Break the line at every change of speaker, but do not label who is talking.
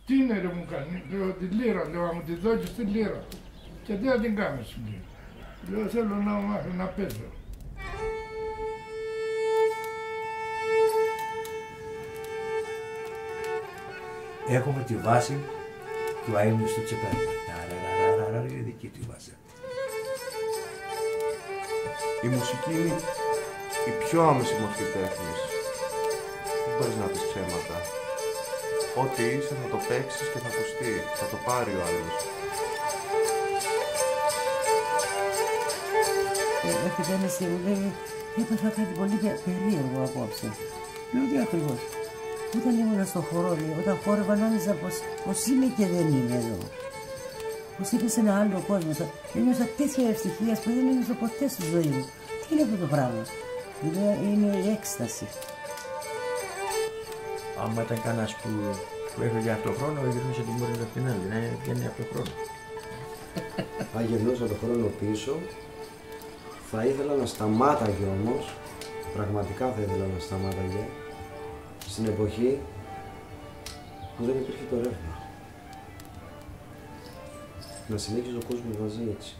Τι είναι ρε μου κάνει, λέω τη λίρα, λέω μου τη δώσεις τη λίρα. Και τι θα την κάνεις, μου λέει. Λέω θέλω να μάθω να παίζω.
Έχουμε τη βάση του αείμνηστου στο τσεπέλι. Είναι δική του βάση.
Η μουσική είναι η πιο άμεση μορφή τέχνης. Δεν μπορείς να πεις ψέματα. Ό,τι είσαι θα το παίξεις και θα ακουστεί. Θα το πάρει ο άλλος.
Έρχεται ένας και μου λέει, έπαθα κάτι πολύ περίεργο απόψε. Λέω τι ακριβώς. Όταν ήμουν στο χορό, όταν χόρευα νόμιζα πως είμαι και δεν είμαι εδώ. Πως είμαι σε ένα άλλο κόσμο. Ένιωσα τέτοια ευτυχία που δεν ένιωσα ποτέ στη ζωή μου. Τι είναι αυτό το πράγμα. Είναι η έκσταση.
Άμα ήταν κανένας που έφυγε από τον χρόνο, γυρνούσε την μούρη από την άλλη. Βγαίνει από τον χρόνο.
Αν γυρνούσα τον χρόνο πίσω, θα ήθελα να σταμάταγε όμως, πραγματικά θα ήθελα να σταμάταγε, στην εποχή που δεν υπήρχε το ρεύμα. Να συνέχιζε ο κόσμος μαζί έτσι.